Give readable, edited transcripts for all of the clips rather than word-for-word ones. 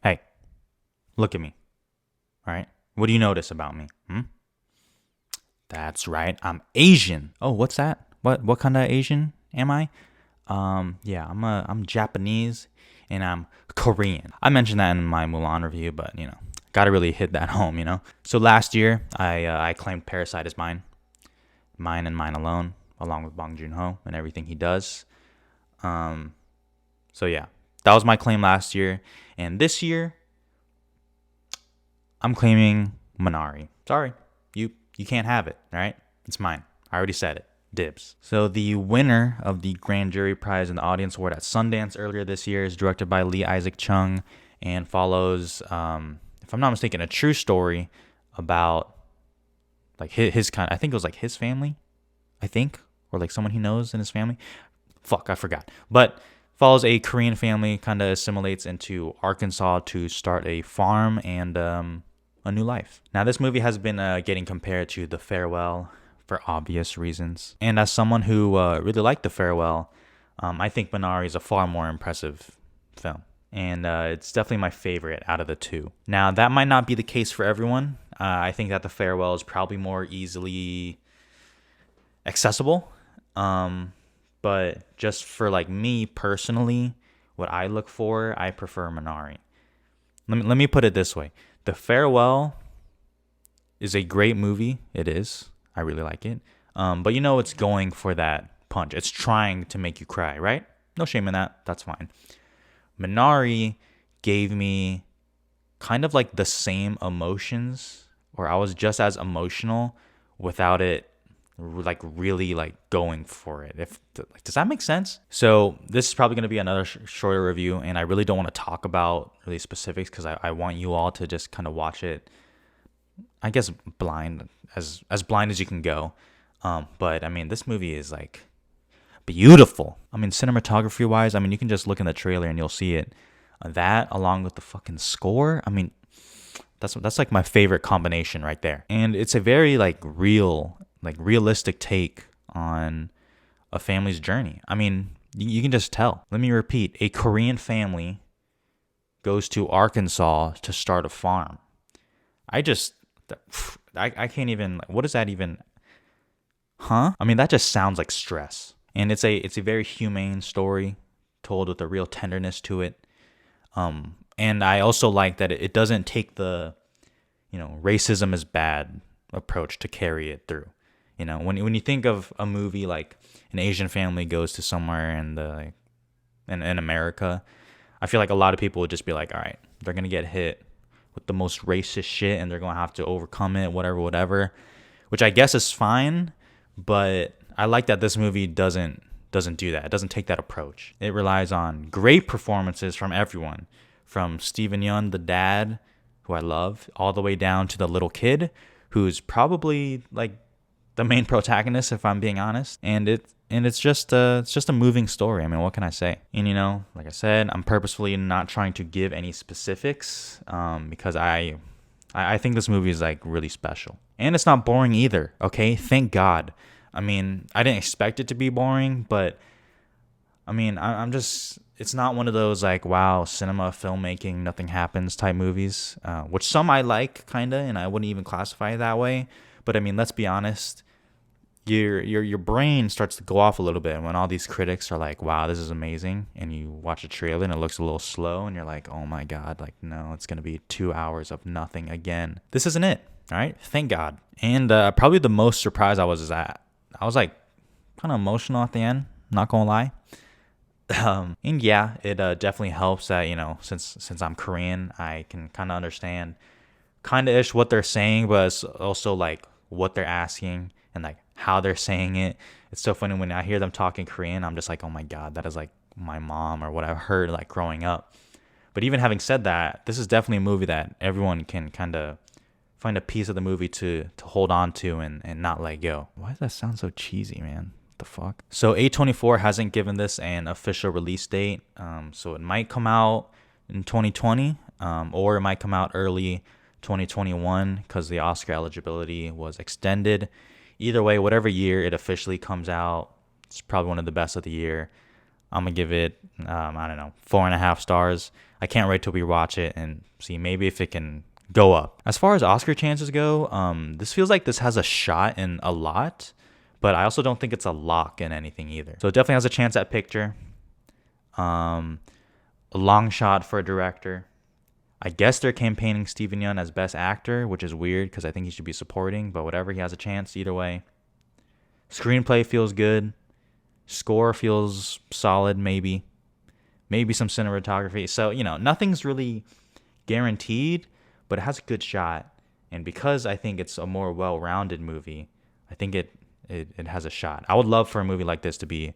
hey, look at me. All right. What do you notice about me? That's right. I'm Asian. Oh, what's that? What kind of Asian am I? Yeah, I'm Japanese and I'm Korean. I mentioned that in my Mulan review, but gotta really hit that home. So last year, I claimed Parasite as mine and mine alone, along with Bong Joon-ho and everything he does. So yeah, that was my claim last year, and this year, I'm claiming Minari. Sorry, you can't have it. All right, it's mine. I already said it. Dibs. So the winner of the Grand Jury Prize and the Audience Award at Sundance earlier this year is directed by Lee Isaac Chung and follows, if I'm not mistaken, a true story about like his kind. I think it was like his family, I think, or like someone he knows in his family. Fuck, I forgot. But follows a Korean family, kind of assimilates into Arkansas to start a farm and a new life. Now, this movie has been getting compared to The Farewell for obvious reasons. And as someone who really liked The Farewell, I think Minari is a far more impressive film. And it's definitely my favorite out of the two. Now, that might not be the case for everyone. I think that The Farewell is probably more easily accessible. But just for like me personally, what I look for, I prefer Minari. Let me put it this way. The Farewell is a great movie. It is. I really like it. But it's going for that punch. It's trying to make you cry, right? No shame in that. That's fine. Minari gave me kind of like the same emotions, or I was just as emotional without it like really like going for it. Does that make sense? So this is probably going to be another shorter review, and I really don't want to talk about really specifics because I want you all to just kind of watch it, I guess, blind as blind as you can go. But I mean, this movie is like beautiful. I mean, cinematography wise, I mean, you can just look in the trailer and you'll see it. That along with the fucking score, I mean, that's like my favorite combination right there. And it's a very like realistic take on a family's journey. I mean, you can just tell. Let me repeat: a Korean family goes to Arkansas to start a farm. I can't even. What does that even? Huh? I mean, that just sounds like stress. And it's a very humane story told with a real tenderness to it. And I also like that it doesn't take the, racism is bad approach to carry it through. When you think of a movie like an Asian family goes to somewhere in America, I feel like a lot of people would just be like, all right, they're gonna get hit with the most racist shit and they're gonna have to overcome it, whatever, which I guess is fine. But I like that this movie doesn't do that. It doesn't take that approach. It relies on great performances from everyone, from Steven Yeun, the dad, who I love, all the way down to the little kid, who's probably like the main protagonist, if I'm being honest. And it's just a moving story. I mean, what can I say? And like I said, I'm purposefully not trying to give any specifics, because I think this movie is like really special. And it's not boring either, okay? Thank God. I mean, I didn't expect it to be boring, but I mean, I'm just, it's not one of those like, wow, cinema, filmmaking, nothing happens type movies, which some I like kinda, and I wouldn't even classify it that way. But I mean, let's be honest, your brain starts to go off a little bit when all these critics are like, wow, this is amazing, and you watch a trailer and it looks a little slow and you're like, oh my God, like, no, it's gonna be 2 hours of nothing again. This isn't it. All right, thank God. And probably the most surprised I was like kind of emotional at the end, not gonna lie. And yeah, it definitely helps that since I'm Korean, I can kind of understand kind of ish what they're saying, but it's also like what they're asking and like how they're saying it. It's so funny when I hear them talking Korean, I'm just like, oh my God, that is like my mom or what I heard like growing up. But even having said that, this is definitely a movie that everyone can kind of find a piece of the movie to hold on to and not let go. Why does that sound so cheesy, man? What the fuck? So A24 hasn't given this an official release date. So it might come out in 2020, or it might come out early 2021 because the Oscar eligibility was extended. Either way, whatever year it officially comes out, it's probably one of the best of the year. I'm gonna give it, I don't know, 4.5 stars. I can't wait till we watch it and see maybe if it can go up. As far as Oscar chances go, this feels like this has a shot in a lot, but I also don't think it's a lock in anything either. So it definitely has a chance at picture. A long shot for a director. I guess they're campaigning Steven Yeun as best actor, which is weird because I think he should be supporting, but whatever, he has a chance either way. Screenplay feels good. Score feels solid, maybe. Maybe some cinematography. So, nothing's really guaranteed, but it has a good shot. And because I think it's a more well-rounded movie, I think it has a shot. I would love for a movie like this to be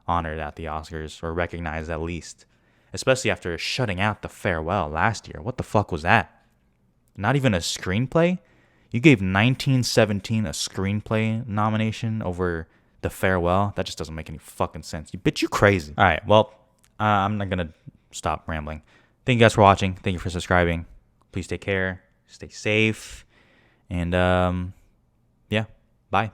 honored at the Oscars, or recognized at least. Especially after shutting out The Farewell last year. What the fuck was that? Not even a screenplay? You gave 1917 a screenplay nomination over The Farewell? That just doesn't make any fucking sense. Bitch, you crazy. All right, well, I'm not going to stop rambling. Thank you guys for watching. Thank you for subscribing. Please take care. Stay safe. And, yeah, bye.